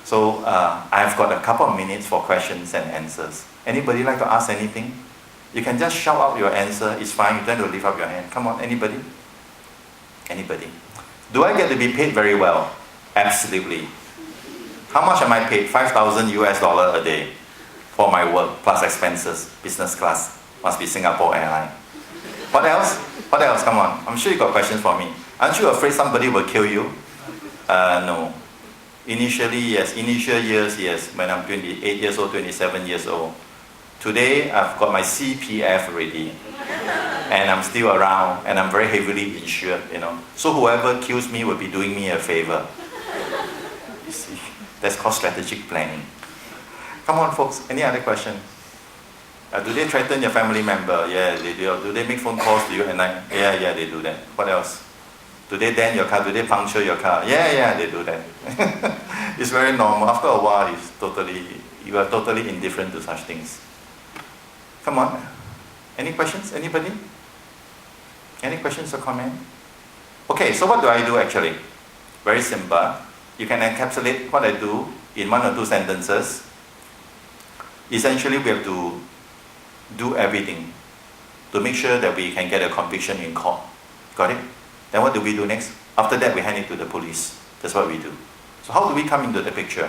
So I've got a couple of minutes for questions and answers. Anybody like to ask anything? You can just shout out your answer, it's fine, you don't have to lift up your hand. Come on, anybody? Anybody? Do I get to be paid very well? Absolutely. How much am I paid? $5,000 US a day for my work, plus expenses, business class. Must be Singapore Airlines. What else? What else? Come on. I'm sure you got questions for me. Aren't you afraid somebody will kill you? No. Initially, yes. Initial years, yes. When I'm 28 years old, 27 years old. Today, I've got my CPF ready. And I'm still around, and I'm very heavily insured, you know. So whoever kills me will be doing me a favor. You see, that's called strategic planning. Come on, folks. Any other question? Do they threaten your family member? Yeah, they do. Do they make phone calls to you at night? Yeah, they do that. What else? Do they dent your car? Do they puncture your car? Yeah, they do that. It's very normal. After a while, you are totally indifferent to such things. Come on. Any questions? Anybody? Any questions or comment? Okay, so what do I do actually? Very simple. You can encapsulate what I do in 1 or 2 sentences. Essentially, we have to do everything to make sure that we can get a conviction in court. Got it? Then what do we do next? After that, we hand it to the police. That's what we do. So how do we come into the picture?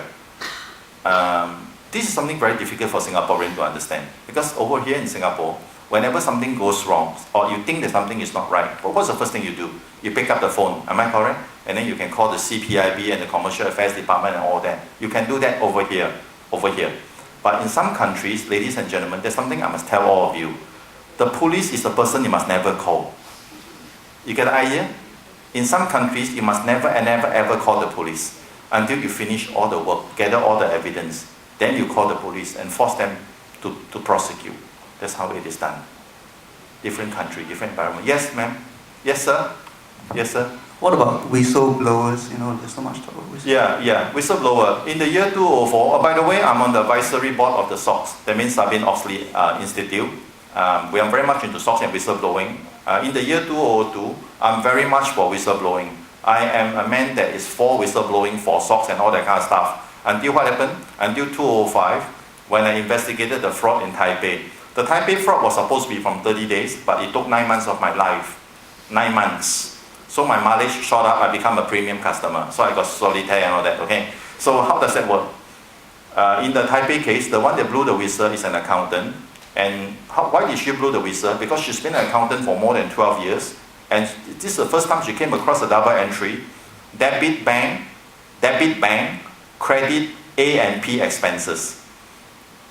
This is something very difficult for Singaporeans to understand. Because over here in Singapore, whenever something goes wrong, or you think that something is not right, but what's the first thing you do? You pick up the phone, am I correct? And then you can call the CPIB and the Commercial Affairs Department and all that. You can do that over here. But in some countries, ladies and gentlemen, there's something I must tell all of you. The police is the person you must never call. You get the idea? In some countries, you must never and never ever call the police until you finish all the work, gather all the evidence. Then you call the police and force them to prosecute. That's how it is done. Different country, different environment. Yes, ma'am? Yes, sir? Yes, sir? What about whistleblowers? You know, there's so much talk about whistleblowers. Yeah, whistleblower. In the year 2004, by the way, I'm on the advisory board of the SOX. That means Sarbanes-Oxley Institute. We are very much into SOX and whistleblowing. In the year 2002, I'm very much for whistleblowing. I am a man that is for whistleblowing, for SOX and all that kind of stuff. Until what happened? Until 2005, when I investigated the fraud in Taipei. The Taipei fraud was supposed to be from 30 days, but it took 9 months of my life. 9 months. So my mileage shot up, I become a premium customer. So I got solitaire and all that, okay? So how does that work? In the Taipei case, the one that blew the whistle is an accountant. And why did she blow the whistle? Because she's been an accountant for more than 12 years. And this is the first time she came across a double entry. Debit bank, credit A and P expenses.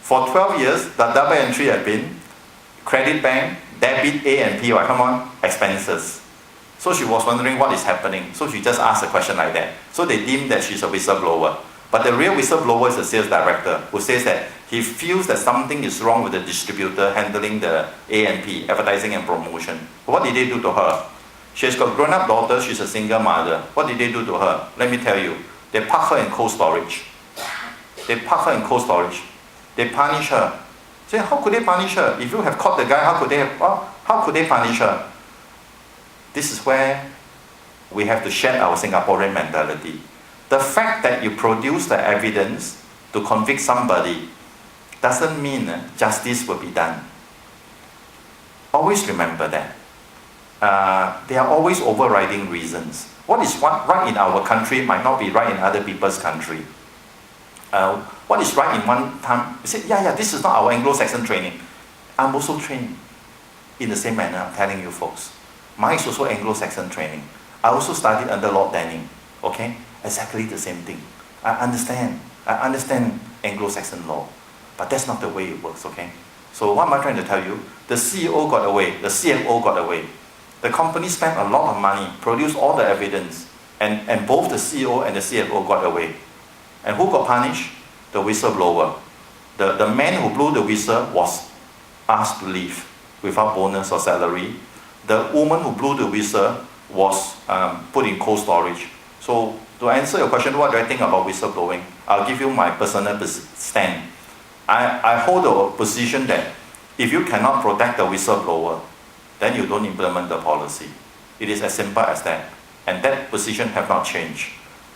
For 12 years, the double entry had been credit bank, debit A and P, come on, expenses. So she was wondering what is happening. So she just asked a question like that. So they deemed that she's a whistleblower. But the real whistleblower is the sales director who says that he feels that something is wrong with the distributor handling the A&P, advertising and promotion. What did they do to her? She's got grown-up daughters, she's a single mother. What did they do to her? Let me tell you. They park her in cold storage. They punish her. Say, how could they punish her? If you have caught the guy, how could they punish her? This is where we have to shed our Singaporean mentality. The fact that you produce the evidence to convict somebody doesn't mean justice will be done. Always remember that. There are always overriding reasons. What is right in our country might not be right in other people's country. What is right in one time, you say, yeah, this is not our Anglo-Saxon training. I'm also trained in the same manner, I'm telling you folks. Mine is also Anglo-Saxon training. I also studied under Lord Denning, okay? Exactly the same thing. I understand Anglo-Saxon law, but that's not the way it works, okay? So what am I trying to tell you? The CEO got away, the CFO got away. The company spent a lot of money, produced all the evidence, and both the CEO and the CFO got away. And who got punished? The whistleblower. The man who blew the whistle was asked to leave without bonus or salary. The woman who blew the whistle was put in cold storage. So to answer your question, what do I think about whistleblowing? I'll give you my personal stand. I hold a position that if you cannot protect the whistleblower, then you don't implement the policy. It is as simple as that. And that position have not changed.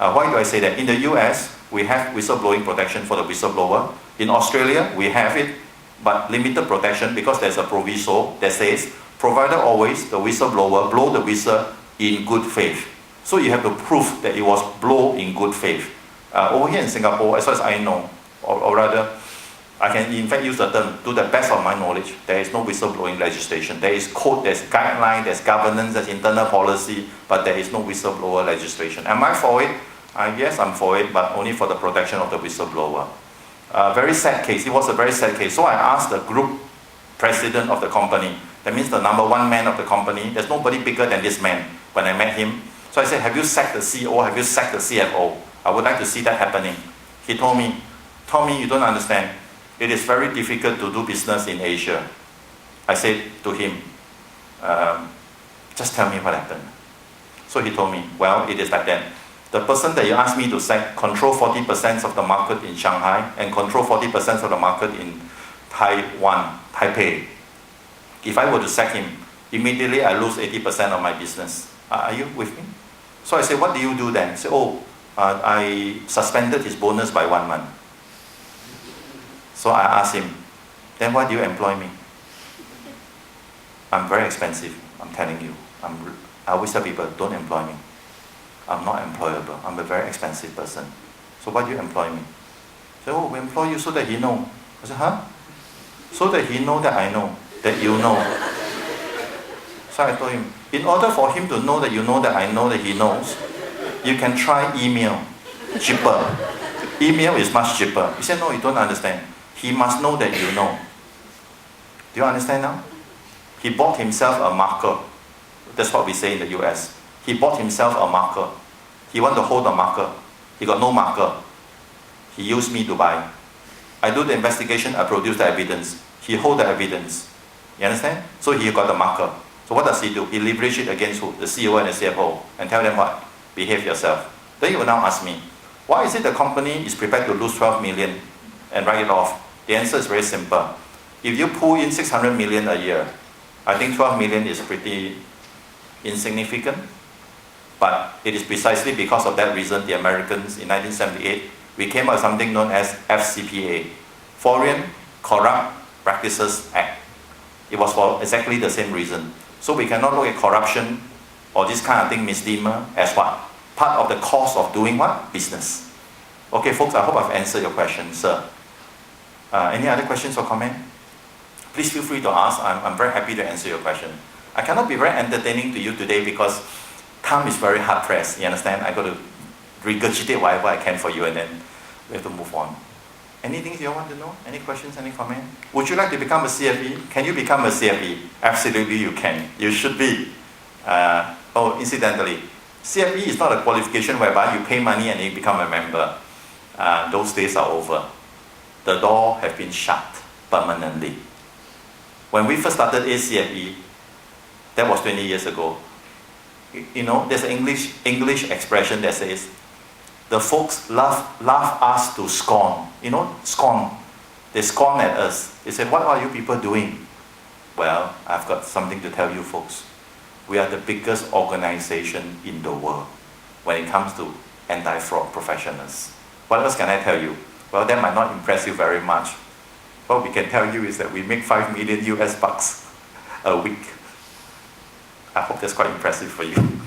Why do I say that? In the US, we have whistleblowing protection for the whistleblower. In Australia, we have it, but limited protection because there's a proviso that says, provided always the whistleblower blow the whistle in good faith. So you have to prove that it was blown in good faith. Over here in Singapore, as far as I know, or rather, I can in fact use the term, to the best of my knowledge, there is no whistleblowing legislation. There is code, there's guideline, there's governance, there's internal policy, but there is no whistleblower legislation. Am I for it? Yes, I'm for it, but only for the protection of the whistleblower. Very sad case. It was a very sad case. So I asked the group president of the company, that means the number one man of the company, there's nobody bigger than this man when I met him. So I said, have you sacked the CEO? Have you sacked the CFO? I would like to see that happening. He told me, Tommy, you don't understand. It is very difficult to do business in Asia. I said to him, just tell me what happened. So he told me, well, it is like that. The person that you asked me to sack control 40% of the market in Shanghai and control 40% of the market in Taiwan, Taipei. If I were to sack him, immediately I lose 80% of my business. Are you with me? So I said, what do you do then? He said, I suspended his bonus by 1 month. So I asked him, then why do you employ me? I'm very expensive, I'm telling you. I always tell people, don't employ me. I'm not employable. I'm a very expensive person. So why do you employ me? He said, we employ you so that he know. I said, huh? So that he know that I know, that you know. So I told him, in order for him to know that you know that I know that he knows, you can try email. Cheaper. Email is much cheaper. He said, no, you don't understand. He must know that you know. Do you understand now? He bought himself a marker. That's what we say in the US. He bought himself a marker. He wanted to hold the marker. He got no marker. He used me to buy. I do the investigation, I produce the evidence. He hold the evidence. You understand? So he got the marker. So what does he do? He leverage it against who? The CEO and the CFO and tell them what? Behave yourself. Then you will now ask me, why is it the company is prepared to lose 12 million and write it off? The answer is very simple. If you pull in 600 million a year, I think 12 million is pretty insignificant. But it is precisely because of that reason the Americans in 1978, we came up with something known as FCPA, Foreign Corrupt Practices Act. It was for exactly the same reason. So we cannot look at corruption or this kind of thing, misdemeanor, as what? Part of the cost of doing what? Business. Okay, folks, I hope I've answered your question, sir. Any other questions or comment? Please feel free to ask. I'm very happy to answer your question. I cannot be very entertaining to you today because time is very hard pressed. You understand? I got to regurgitate whatever I can for you and then we have to move on. Anything you want to know? Any questions, any comment? Would you like to become a CFE? Can you become a CFE? Absolutely you can. You should be. Incidentally, CFE is not a qualification whereby you pay money and you become a member. Those days are over. The door has been shut permanently. When we first started ACFE, that was 20 years ago. You know, there's an English expression that says, the folks laugh us to scorn. You know, scorn. They scorn at us. They said, what are you people doing? Well, I've got something to tell you folks. We are the biggest organization in the world when it comes to anti-fraud professionals. What else can I tell you? Well, that might not impress you very much. What we can tell you is that we make 5 million US bucks a week. I hope that's quite impressive for you.